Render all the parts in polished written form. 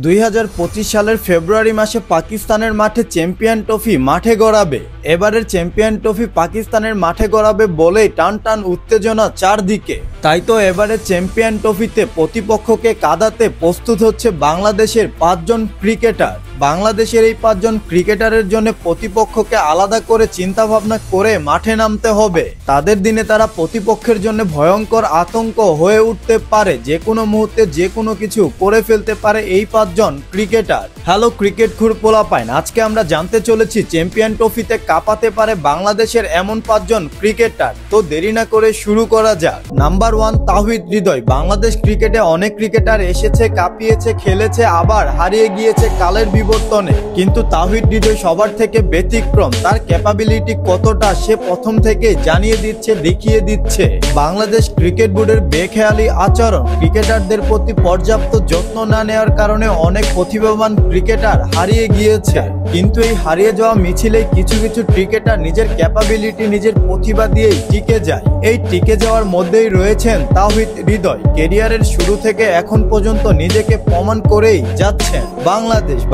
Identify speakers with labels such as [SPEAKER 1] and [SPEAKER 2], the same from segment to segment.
[SPEAKER 1] 2025 সালের ফেব্রুয়ারি মাসে পাকিস্তানের মাঠে চ্যাম্পিয়ন ট্রফি মাঠে গড়াবে। এবারের চ্যাম্পিয়ন ট্রফি পাকিস্তানের মাঠে গড়াবে বলেই টান টান উত্তেজনা চারদিকে। তাই তো এবারের চ্যাম্পিয়ন ট্রফিতে প্রতিপক্ষকে কাঁদাতে প্রস্তুত হচ্ছে বাংলাদেশের 5 জন ক্রিকেটার। বাংলাদেশের এই 5 জন ক্রিকেটারের জন্য প্রতিপক্ষকে আলাদা করে চিন্তা ভাবনা করে মাঠে নামতে হবে। তাদের দিনে তারা প্রতিপক্ষের জন্য ভয়ঙ্কর আতঙ্ক হয়ে উঠতে পারে, যে কোনো মুহূর্তে যে কোনো কিছু করে ফেলতে পারে এই 5 জন ক্রিকেটার। হ্যালো ক্রিকেট খুর পোলাপাইন, আজকে আমরা জানতে চলেছি চ্যাম্পিয়ন ট্রফিতে কাঁপাতে পারে বাংলাদেশের এমন 5 জন ক্রিকেটার। তো দেরি না করে শুরু করা যাক। নাম্বার 1, তাওহিদ হৃদয়। বাংলাদেশ ক্রিকেটে অনেক ক্রিকেটার এসেছে, কাঁপিয়েছে, খেলেছে, আবার হারিয়ে গিয়েছে কালের বিবর্তনে, কিন্তু তাওহিদ হৃদয় সবার থেকে ব্যতিক্রম। তার ক্যাপাবিলিটি কতটা সে প্রথম থেকে জানিয়ে দিচ্ছে, দেখিয়ে দিচ্ছে। বাংলাদেশ ক্রিকেট বোর্ডের বেখেয়ালি আচরণ, ক্রিকেটারদের প্রতি পর্যাপ্ত যত্ন না নেওয়ার কারণে অনেক প্রতিভাবান ক্রিকেটার হারিয়ে গিয়েছে। কিন্তু এই হারিয়ে যাওয়া মিছিলে কিছু কিছু ক্রিকেটার নিজের ক্যাপাবিলিটি, নিজের প্রতিভা দিয়েই টিকে যায়। এই টিকে যাওয়ার মধ্যেই রয়েছেন তাওহিদ হৃদয়। ক্যারিয়ারের শুরু থেকে এখন পর্যন্ত নিজেকে প্রমাণ করেই যাচ্ছেন।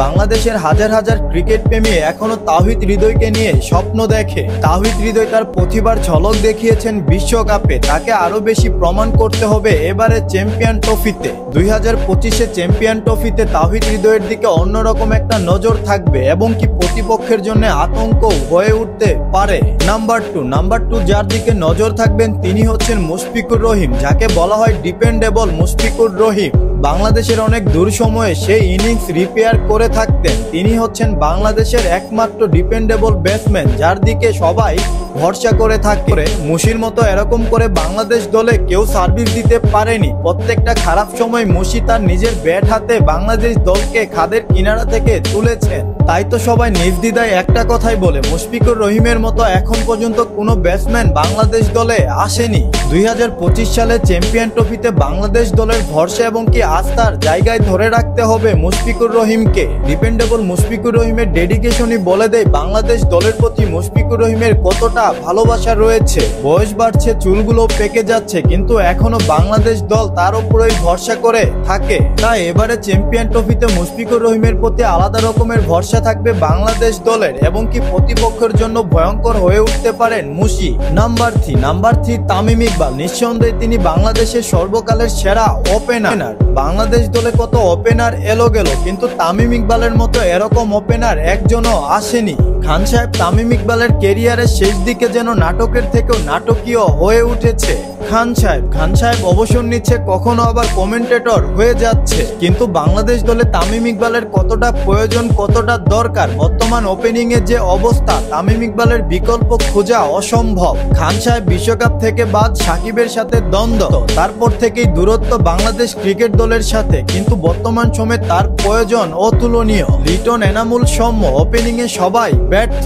[SPEAKER 1] বাংলাদেশের হাজার হাজার ক্রিকেট প্রেমী এখনো তাওহিদ হৃদয়কে নিয়ে স্বপ্ন দেখে। তাওহিদ হৃদয় তার প্রতিভার ঝলক দেখিয়েছেন বিশ্বকাপে। তাকে আরো বেশি প্রমাণ করতে হবে এবারে চ্যাম্পিয়ন ট্রফিতে। 2025 চ্যাম্পিয়ন ট্রফিতে তাওহিদ হৃদয়ের দিকে অন্যরকম একটা নজর থাকবে এবং কি প্রতিপক্ষের জন্য আতঙ্ক হয়ে উঠতে পারে। নাম্বার টু যার দিকে নজর থাকবেন তিনি হচ্ছেন মুশফিকুর রহিম, যাকে বলা হয় ডিপেন্ডেবল মুশফিকুর রহিম। বাংলাদেশের অনেক দূর সময়ে সেই ইনিংস রিপেয়ার করে থাকতেন। তিনি হচ্ছেন বাংলাদেশের একমাত্র ডিপেন্ডেবল ব্যাটসম্যান, যার দিকে সবাই ভরসা করে থাকে। মুশির মতো এরকম করে বাংলাদেশ দলে কেউ সার্ভিস দিতে পারেনি। প্রত্যেকটা খারাপ সময় মুশি তার নিজের ব্যাট হাতে বাংলাদেশ দলকে খাদের কিনারা থেকে তুলেছেন। তাই তো সবাই নির্দ্বিধায় একটা কথাই বলে, মুশফিকুর রহিমের মতো এখন পর্যন্ত কোনো ব্যাটসম্যান বাংলাদেশ দলে আসেনি। 2025 সালে চ্যাম্পিয়ন ট্রফিতে বাংলাদেশ দলের ভরসা এবং কি আস্থার জায়গায় ধরে রাখতে হবে মুশফিকুর রহিমকে। ডিপেন্ডেবল মুশফিকুর রহিমের ডেডিকেশনই বলে দেয় বাংলাদেশ দলের প্রতি মুশফিকুর রহিমের কতটা ভালোবাসা রয়েছে। বয়স বাড়ছে, চুলগুলো পেকে যাচ্ছে, কিন্তু এখনো বাংলাদেশ দল তার উপরেই ভরসা করে থাকে। তাই এবারে চ্যাম্পিয়ন ট্রফিতে মুশফিকুর রহিমের প্রতি আলাদা রকমের ভরসা থাকবে বাংলাদেশ দলের এবং কি প্রতিপক্ষের জন্য ভয়ঙ্কর হয়ে উঠতে পারেন মুশি। নাম্বার 3, তামিম ইকবাল। নিঃসন্দেহে তিনি বাংলাদেশের সর্বকালের সেরা ওপেনার। বাংলাদেশ দলে কত ওপেনার এলো গেল, কিন্তু তামিম ইকবালের মতো এরকম ওপেনার একজনও আসেনি। খান সাহেব তামিম ইকবালের ক্যারিয়ারের শেষ দিকে যেন নাটকের থেকেও নাটকীয় হয়ে উঠেছে। খান সাহেব অবসর নিচ্ছে, কখনো আবার কমেন্টেটর হয়ে যাচ্ছে, কিন্তু বাংলাদেশ দলে তামিম ইকবালের কতটা প্রয়োজন, কতটা দরকার। বর্তমান ওপেনিং এর যে অবস্থা, তামিম ইকবালের বিকল্প খোঁজা অসম্ভব। খান সাহেব বিশ্বকাপ থেকে বাদ, সাকিবের সাথে দ্বন্দ্ব, তারপর থেকেই দূরত্ব বাংলাদেশ ক্রিকেট দলের সাথে, কিন্তু বর্তমান সময়ে তার প্রয়োজন অতুলনীয়। লিটন, এনামুল, সৌম্য ওপেনিং এ সবাই ব্যর্থ।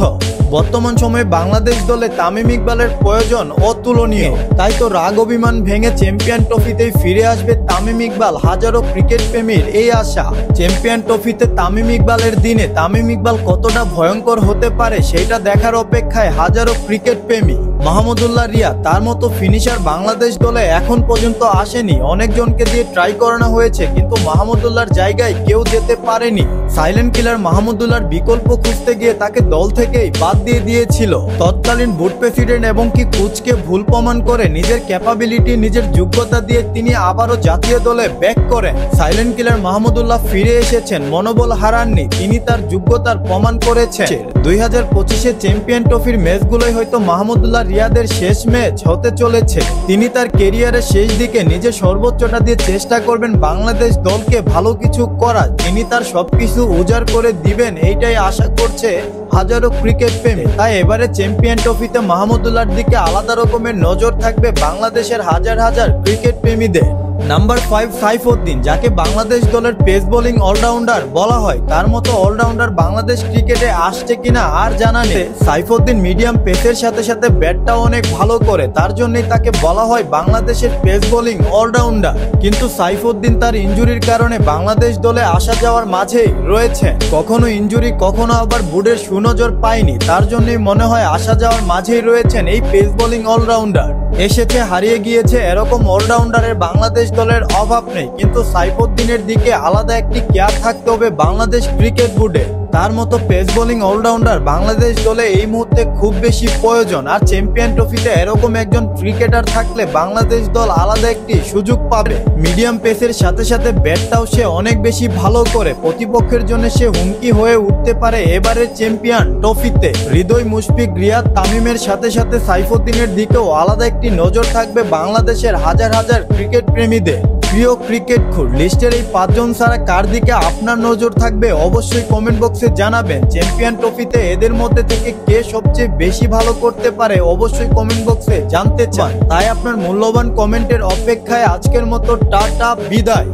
[SPEAKER 1] বর্তমান সময়ে বাংলাদেশ দলে তামিম ইকবালের প্রয়োজন অতুলনীয়। তাই তো রাগ অভিমান ভেঙে চ্যাম্পিয়ন ট্রফিতেই ফিরে আসবে তামিম ইকবাল। হাজারো ক্রিকেট প্রেমীর এই আশা। চ্যাম্পিয়ন ট্রফিতে তামিম ইকবালের দিনে তামিম ইকবাল কতটা ভয়ঙ্কর হতে পারে সেটা দেখার অপেক্ষায় হাজারো ক্রিকেট প্রেমী। মাহমুদুল্লাহ রিয়া, তার মতো ফিনিশার বাংলাদেশ দলে এখন পর্যন্ত আসেনি। অনেকজনকে দিয়ে ট্রাই করানো হয়েছে, কিন্তু মাহমুদুল্লাহর জায়গায় কেউ যেতে পারেনি। সাইলেন্ট কিলার মাহমুদুল্লাহর বিকল্প খুঁজতে গিয়ে তাকে দল থেকেই বাদ দিয়ে দিয়েছিল তৎকালীন বোর্ড প্রেসিডেন্ট এবং কি কোচকে ভুল প্রমাণ করে নিজের ক্যাপাবিলিটি, নিজের যোগ্যতা দিয়ে তিনি আবারও জাতীয় দলে ব্যাক করেন। সাইলেন্ট কিলার মাহমুদুল্লাহ ফিরে এসেছেন, মনোবল হারাননি, তিনি তার যোগ্যতার প্রমাণ করেছেন। 2025 চ্যাম্পিয়ন ট্রফির ম্যাচগুলোই হয়তো মাহমুদুল্লাহ রিয়াদের শেষ ম্যাচ হতে চলেছে। তিনি তার ক্যারিয়ারের শেষ দিকে নিজের সর্বোচ্চটা দিয়ে চেষ্টা করবেন বাংলাদেশ দলকে ভালো কিছু করার। তিনি তার সবকিছু উজাড় করে দিবেন, এইটাই আশা করছে হাজারো ক্রিকেট প্রেমী। তাই এবারে চ্যাম্পিয়ন ট্রফিতে মাহমুদুল্লাহর দিকে আলাদা রকমের নজর থাকবে বাংলাদেশের হাজার হাজার ক্রিকেট প্রেমীদের। নাম্বার 5, সাইফুদ্দিন, যাকে বাংলাদেশ দলের পেস বোলিং অলরাউন্ডার বলা হয়। তার মতো অলরাউন্ডার বাংলাদেশ ক্রিকেটে আসছে কিনা আর জানা নেই। সাইফুদ্দিন মিডিয়াম পেসের সাথে সাথে ব্যাটটাও অনেক ভালো করে, তার জন্যই তাকে বলা হয় বাংলাদেশের পেস বোলিং অলরাউন্ডার। কিন্তু সাইফুদ্দিন তার ইনজুরির কারণে বাংলাদেশ দলে আসা যাওয়ার মাঝেই রয়েছে। কখনো ইনজুরি, কখনো আবার বোর্ডের সুনজর পায়নি, তার জন্যই মনে হয় আসা যাওয়ার মাঝেই রয়েছেন এই পেস বোলিং অলরাউন্ডার। এসেছে, হারিয়ে গিয়েছে, এরকম অলরাউন্ডারের বাংলাদেশ দলের অভাব নেই, কিন্তু সাইফুদ্দিনের দিকে আলাদা একটি কেয়ার থাকতে হবে বাংলাদেশ ক্রিকেট বোর্ডে। তার মতো পেস বোলিং অলরাউন্ডার বাংলাদেশ দলে এই মুহূর্তে খুব বেশি প্রয়োজন। আর চ্যাম্পিয়ন ট্রফিতে এরকম একজন ক্রিকেটার থাকলে বাংলাদেশ দল আলাদা একটি সুযোগ পাবে। মিডিয়াম পেসের সাথে সাথে ব্যাটটাও সে অনেক বেশি ভালো করে, প্রতিপক্ষের জন্য সে হুমকি হয়ে উঠতে পারে এবারের চ্যাম্পিয়ন ট্রফিতে। হৃদয়, মুশফিক, রিয়াদ, তামিমের সাথে সাথে সাইফুদ্দিনের দিকেও আলাদা একটি নজর থাকবে বাংলাদেশের হাজার হাজার ক্রিকেট প্রেমীদের। প্রিয় ক্রিকেট খুর, লিস্টের এই 5 জন ছাড়া কার দিকে আপনার নজর থাকবে অবশ্যই কমেন্ট বক্সে জানাবেন। চ্যাম্পিয়ন ট্রফিতে এদের মধ্যে থেকে কে সবচেয়ে বেশি ভালো করতে পারে অবশ্যই কমেন্ট বক্সে জানতে চান। তাই আপনার মূল্যবান কমেন্টের অপেক্ষায় আজকের মতো টাটা, বিদায়।